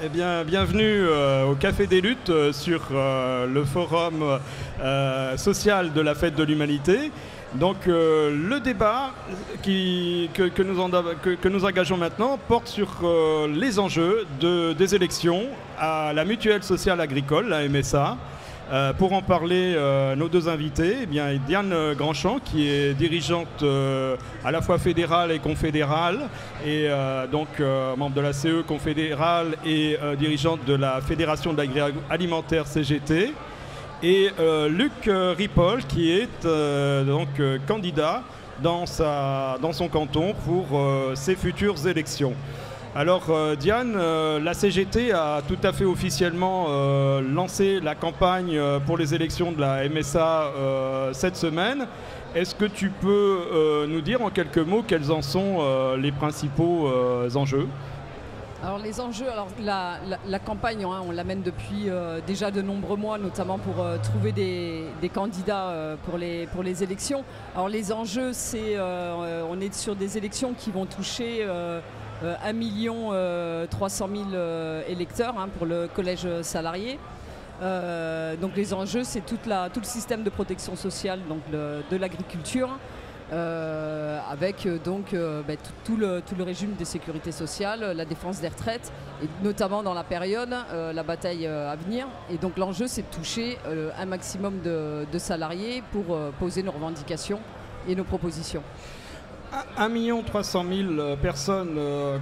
Eh bien, bienvenue au Café des Luttes sur le forum social de la Fête de l'Humanité. Donc le débat que nous engageons maintenant porte sur les enjeux des élections à la Mutuelle Sociale Agricole, la MSA. Pour en parler, nos deux invités, eh bien, Diane Grandchamp, qui est dirigeante à la fois fédérale et confédérale, et donc membre de la CE confédérale et dirigeante de la Fédération de l'agroalimentaire CGT, et Luc Ripoll, qui est donc candidat dans son canton pour ses futures élections. Alors Diane, la CGT a tout à fait officiellement lancé la campagne pour les élections de la MSA cette semaine. Est-ce que tu peux nous dire en quelques mots quels en sont les principaux enjeux ? Alors les enjeux, la campagne, on l'amène depuis déjà de nombreux mois, notamment pour trouver des candidats pour les élections. Alors les enjeux, on est sur des élections qui vont toucher 1 300 000 électeurs pour le collège salarié. Donc les enjeux, c'est tout le système de protection sociale donc de l'agriculture, avec tout le régime de sécurité sociale, la défense des retraites, et notamment dans la période, la bataille à venir. Et donc l'enjeu, c'est de toucher un maximum de salariés pour poser nos revendications et nos propositions. 1 300 000 personnes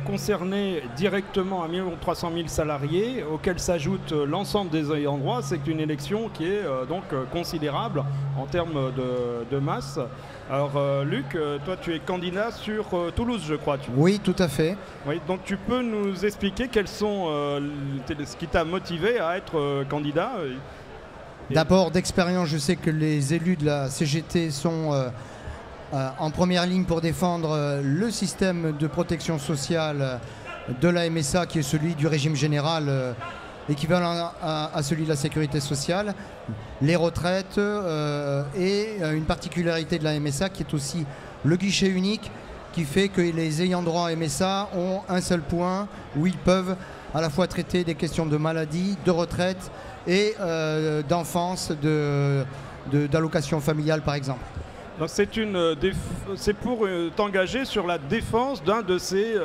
concernées directement, 1 300 000 salariés, auxquels s'ajoute l'ensemble des ayants droit. C'est une élection qui est donc considérable en termes de masse. Alors Luc, toi tu es candidat sur Toulouse, je crois. Oui, tout à fait. Oui, donc tu peux nous expliquer quels sont ce qui t'a motivé à être candidat D'abord, d'expérience, je sais que les élus de la CGT sont en première ligne pour défendre le système de protection sociale de la MSA, qui est celui du régime général, équivalent à celui de la sécurité sociale, les retraites et une particularité de la MSA qui est aussi le guichet unique, qui fait que les ayants droit MSA ont un seul point où ils peuvent à la fois traiter des questions de maladie, de retraite et d'enfance, d'allocation familiale par exemple. Donc c'est pour t'engager sur la défense d'un de ces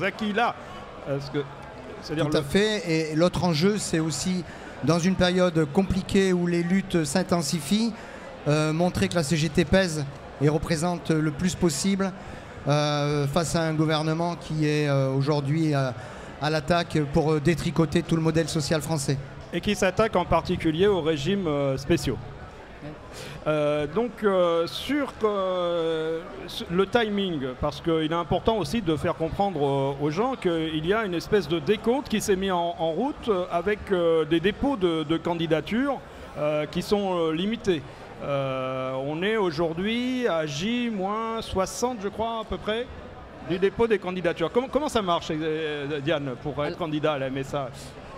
acquis-là. Tout à fait. Et l'autre enjeu, c'est aussi, dans une période compliquée où les luttes s'intensifient, montrer que la CGT pèse et représente le plus possible face à un gouvernement qui est aujourd'hui à l'attaque pour détricoter tout le modèle social français. Et qui s'attaque en particulier aux régimes spéciaux. Sur le timing, parce qu'il est important aussi de faire comprendre aux gens qu'il y a une espèce de décompte qui s'est mis en route avec des dépôts de candidatures qui sont limités. On est aujourd'hui à J-60, je crois, à peu près, du dépôt des candidatures. Comment ça marche, Diane, pour être candidat à la MSA ?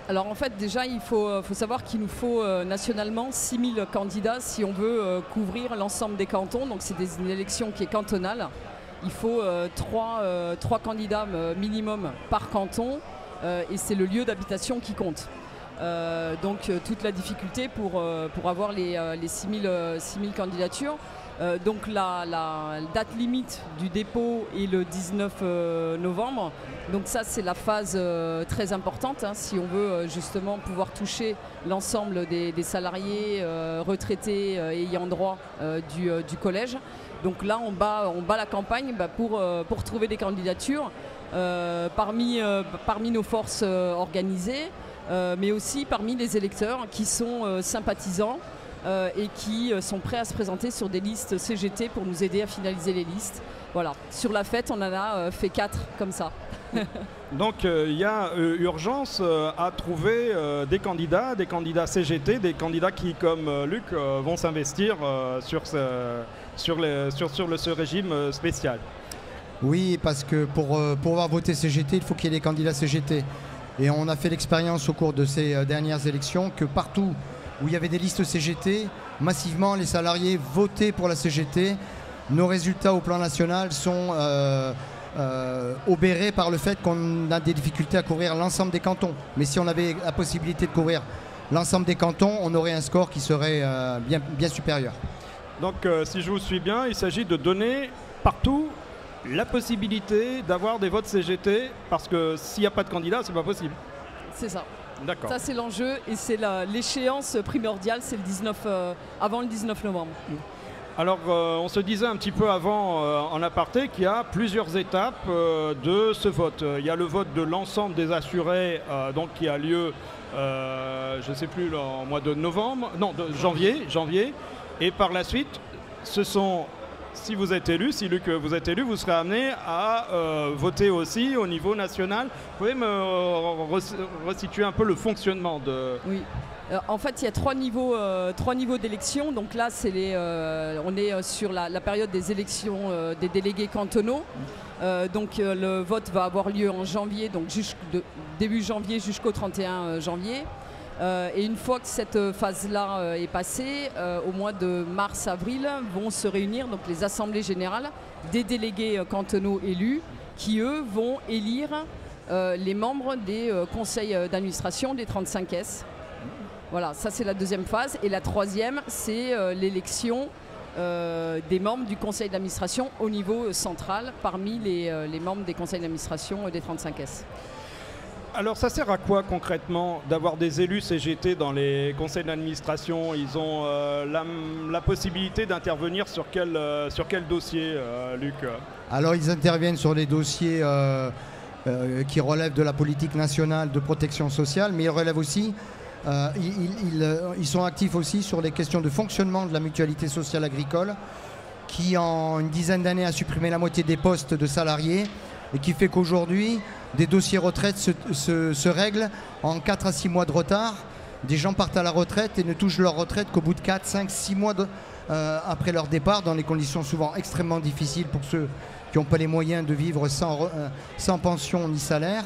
Alors en fait déjà il faut savoir qu'il nous faut nationalement 6 000 candidats si on veut couvrir l'ensemble des cantons. Donc c'est une élection qui est cantonale. Il faut 3 candidats minimum par canton et c'est le lieu d'habitation qui compte. Donc toute la difficulté pour avoir les 6 000 candidatures. Donc la date limite du dépôt est le 19 novembre. Donc ça c'est la phase très importante si on veut justement pouvoir toucher l'ensemble des salariés retraités ayant droit du collège. Donc là on bat la campagne pour trouver des candidatures parmi nos forces organisées, mais aussi parmi les électeurs qui sont sympathisants et qui sont prêts à se présenter sur des listes CGT pour nous aider à finaliser les listes. Voilà. Sur la fête, on en a fait 4 comme ça. Donc il y a urgence à trouver des candidats CGT, des candidats qui, comme Luc, vont s'investir sur ce régime spécial. Oui, parce que pour pouvoir voter CGT, il faut qu'il y ait des candidats CGT. Et on a fait l'expérience au cours de ces dernières élections que partout où il y avait des listes CGT, massivement les salariés votaient pour la CGT. Nos résultats au plan national sont obéré par le fait qu'on a des difficultés à couvrir l'ensemble des cantons. Mais si on avait la possibilité de couvrir l'ensemble des cantons, on aurait un score qui serait bien supérieur. Donc si je vous suis bien, il s'agit de donner partout la possibilité d'avoir des votes CGT, parce que s'il n'y a pas de candidat, c'est pas possible. C'est ça. D'accord. Ça, c'est l'enjeu et c'est l'échéance primordiale, c'est avant le 19 novembre. Alors, on se disait un petit peu avant, en aparté, qu'il y a plusieurs étapes de ce vote. Il y a le vote de l'ensemble des assurés, donc qui a lieu, je ne sais plus, en mois de novembre, non, de janvier. Et par la suite, si vous êtes élu, si Luc vous êtes élu, vous serez amené à voter aussi au niveau national. Vous pouvez me resituer un peu le fonctionnement de... Oui. En fait, il y a trois niveaux d'élection. Donc là, on est sur la période des élections des délégués cantonaux. Donc le vote va avoir lieu en janvier, donc début janvier jusqu'au 31 janvier. Et une fois que cette phase-là est passée, au mois de mars-avril, vont se réunir donc les assemblées générales des délégués cantonaux élus qui, eux, vont élire les membres des conseils d'administration des 35 caisses. Voilà, ça c'est la deuxième phase. Et la troisième, c'est l'élection des membres du conseil d'administration au niveau central parmi les membres des conseils d'administration des 35 caisses. Alors ça sert à quoi concrètement d'avoir des élus CGT dans les conseils d'administration? Ils ont la possibilité d'intervenir sur quel dossier, Luc? Alors ils interviennent sur les dossiers qui relèvent de la politique nationale de protection sociale, mais ils relèvent aussi, ils sont actifs aussi sur les questions de fonctionnement de la mutualité sociale agricole, qui en une dizaine d'années a supprimé la moitié des postes de salariés et qui fait qu'aujourd'hui, des dossiers retraite se règlent en 4 à 6 mois de retard. Des gens partent à la retraite et ne touchent leur retraite qu'au bout de 4, 5, 6 mois après leur départ, dans des conditions souvent extrêmement difficiles pour ceux qui n'ont pas les moyens de vivre sans pension ni salaire.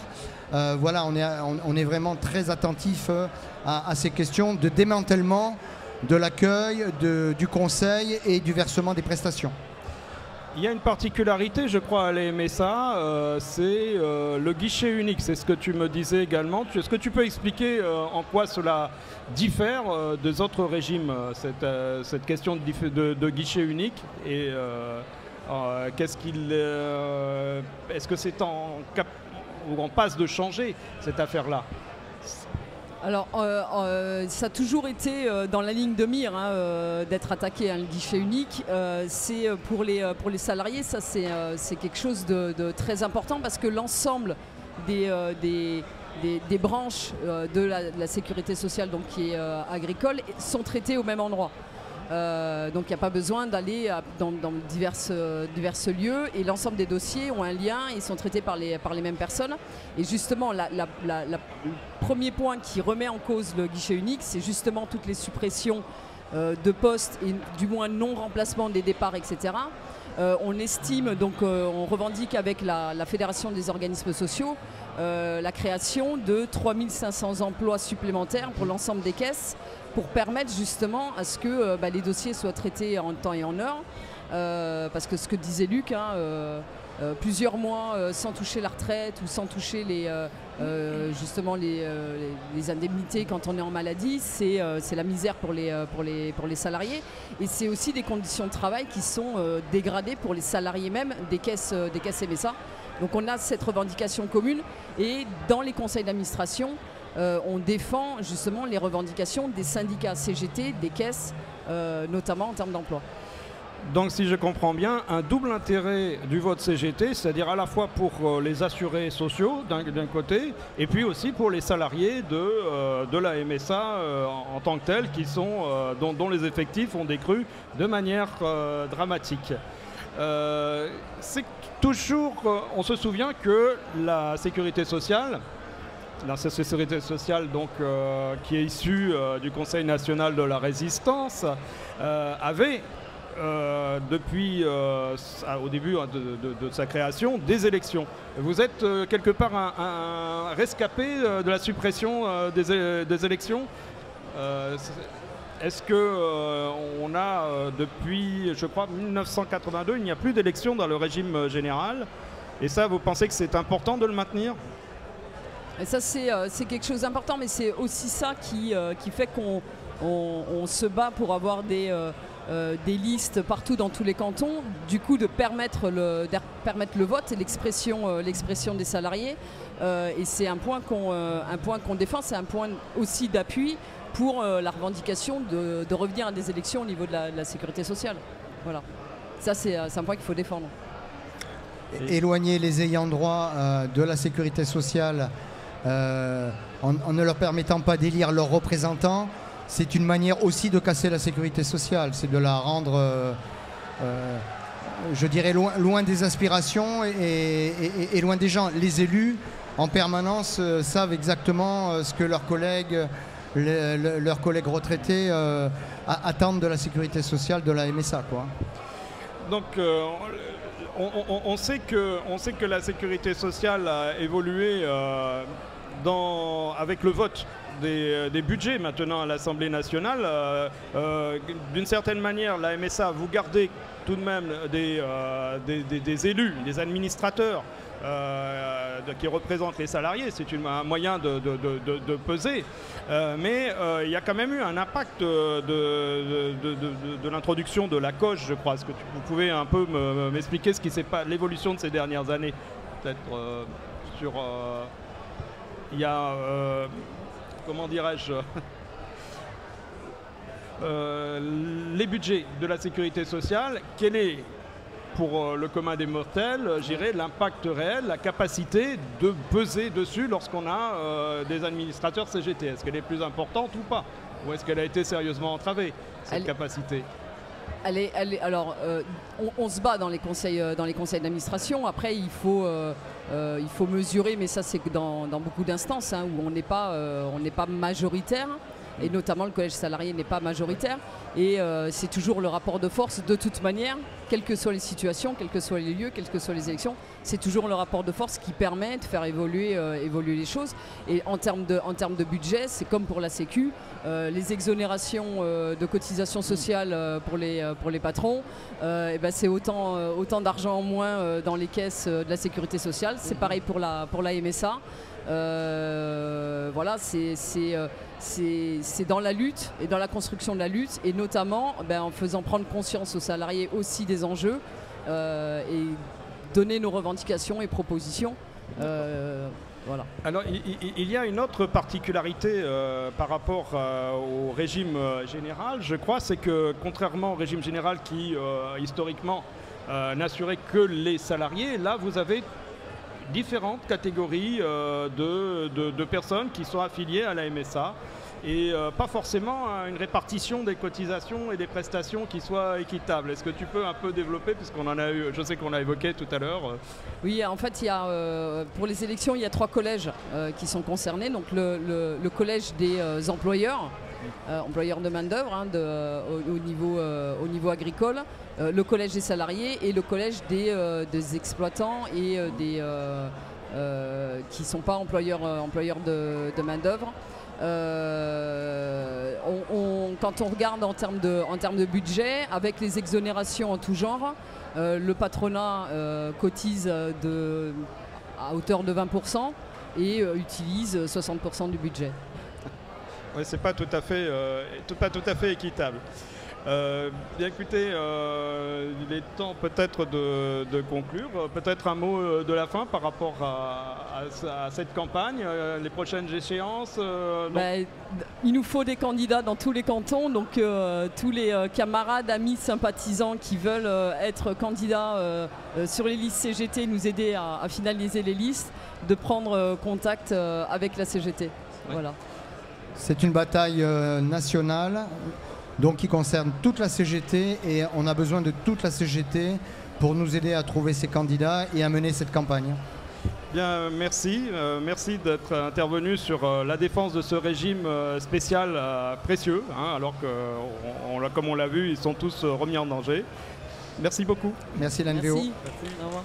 Voilà, on est vraiment très attentif à ces questions de démantèlement de l'accueil, du conseil et du versement des prestations. Il y a une particularité, je crois, à la MSA, c'est le guichet unique. C'est ce que tu me disais également. Est-ce que tu peux expliquer en quoi cela diffère des autres régimes, cette question de guichet unique? Et est-ce que c'est en passe de changer cette affaire-là? Alors, ça a toujours été dans la ligne de mire d'être attaqué à un guichet unique. C'est pour les salariés, ça c'est quelque chose de très important parce que l'ensemble des branches de la sécurité sociale, donc qui est agricole, sont traitées au même endroit. Donc il n'y a pas besoin d'aller dans divers lieux et l'ensemble des dossiers ont un lien et sont traités par les mêmes personnes. Et justement, le premier point qui remet en cause le guichet unique, c'est justement toutes les suppressions de postes et du moins non-remplacement des départs, etc. On estime, donc on revendique avec la Fédération des organismes sociaux la création de 3500 emplois supplémentaires pour l'ensemble des caisses, pour permettre justement à ce que les dossiers soient traités en temps et en heure. Parce que ce que disait Luc, plusieurs mois sans toucher la retraite ou sans toucher justement les indemnités quand on est en maladie, c'est la misère pour les salariés. Et c'est aussi des conditions de travail qui sont dégradées pour les salariés même des caisses MSA. Donc on a cette revendication commune et dans les conseils d'administration, on défend justement les revendications des syndicats CGT, des caisses, notamment en termes d'emploi. Donc si je comprends bien, un double intérêt du vote CGT, c'est-à-dire à la fois pour les assurés sociaux d'un côté, et puis aussi pour les salariés de la MSA en tant que tels, dont les effectifs ont décru de manière dramatique. C'est toujours, on se souvient que la sécurité sociale donc, qui est issue du Conseil national de la résistance, avait depuis au début de sa création des élections. Vous êtes quelque part un rescapé de la suppression des élections. Est-ce qu'on a depuis, je crois, 1982, il n'y a plus d'élections dans le régime général. Et ça, vous pensez que c'est important de le maintenir? Et ça, c'est quelque chose d'important, mais c'est aussi ça qui fait qu'on se bat pour avoir des listes partout dans tous les cantons, du coup de permettre le vote et l'expression des salariés. Et c'est un point qu'on défend, c'est un point aussi d'appui pour la revendication de revenir à des élections au niveau de la sécurité sociale. Voilà. Ça, c'est un point qu'il faut défendre. Éloigner les ayants droit de la sécurité sociale en ne leur permettant pas d'élire leurs représentants, c'est une manière aussi de casser la sécurité sociale, c'est de la rendre, je dirais, loin des aspirations et loin des gens. Les élus, en permanence, savent exactement ce que leurs collègues retraités attendent de la sécurité sociale, de la MSA, quoi. Donc, on sait que la sécurité sociale a évolué avec le vote des budgets maintenant à l'Assemblée nationale. D'une certaine manière, la MSA, vous gardez tout de même des élus, des administrateurs qui représentent les salariés. C'est un moyen de peser. Mais il y a quand même eu un impact de l'introduction de la coche, je crois. Est-ce que vous pouvez un peu m'expliquer ce qui s'est passé, l'évolution de ces dernières années? Peut-être sur... il y a... comment dirais-je, les budgets de la sécurité sociale, quel est pour le commun des mortels, j'irais, l'impact réel, la capacité de peser dessus lorsqu'on a des administrateurs CGT? Est-ce qu'elle est plus importante ou pas? Ou est-ce qu'elle a été sérieusement entravée, cette capacité? Alors, on se bat dans les conseils d'administration. Après, il faut mesurer, mais ça c'est dans beaucoup d'instances hein, où on n'est pas majoritaire. Et notamment le collège salarié n'est pas majoritaire. Et c'est toujours le rapport de force de toute manière, quelles que soient les situations, quels que soient les lieux, quelles que soient les élections. C'est toujours le rapport de force qui permet de faire évoluer les choses. Et en termes de budget, c'est comme pour la Sécu, les exonérations de cotisations sociales pour les patrons, et ben c'est autant d'argent en moins dans les caisses de la sécurité sociale. C'est pareil pour la MSA. Voilà, c'est dans la lutte et dans la construction de la lutte, et notamment en faisant prendre conscience aux salariés aussi des enjeux et donner nos revendications et propositions. Voilà. Alors il y a une autre particularité par rapport au régime général, je crois, c'est que contrairement au régime général qui historiquement n'assurait que les salariés, là vous avez différentes catégories de personnes qui sont affiliées à la MSA et pas forcément une répartition des cotisations et des prestations qui soit équitable. Est-ce que tu peux un peu développer, puisqu'on en a eu, je sais qu'on a évoqué tout à l'heure. Oui, en fait, il y a, pour les élections, il y a 3 collèges qui sont concernés. Donc le collège des employeurs de main-d'œuvre hein, au niveau agricole, le collège des salariés et le collège des exploitants et qui ne sont pas employeurs de main-d'œuvre. Quand on regarde en termes de budget, avec les exonérations en tout genre, le patronat cotise à hauteur de 20% et utilise 60% du budget. Oui, c'est pas tout à fait équitable. Bien écoutez, il est temps peut-être de conclure. Peut-être un mot de la fin par rapport à cette campagne, les prochaines échéances. Il nous faut des candidats dans tous les cantons, donc tous les camarades, amis, sympathisants qui veulent être candidats sur les listes CGT, nous aider à finaliser les listes, de prendre contact avec la CGT. Ouais. Voilà. C'est une bataille nationale. Donc qui concerne toute la CGT, et on a besoin de toute la CGT pour nous aider à trouver ces candidats et à mener cette campagne. Bien, merci. Merci d'être intervenu sur la défense de ce régime spécial précieux, hein, alors que, comme on l'a vu, ils sont tous remis en danger. Merci beaucoup. Merci l'NVO. Merci. Au revoir.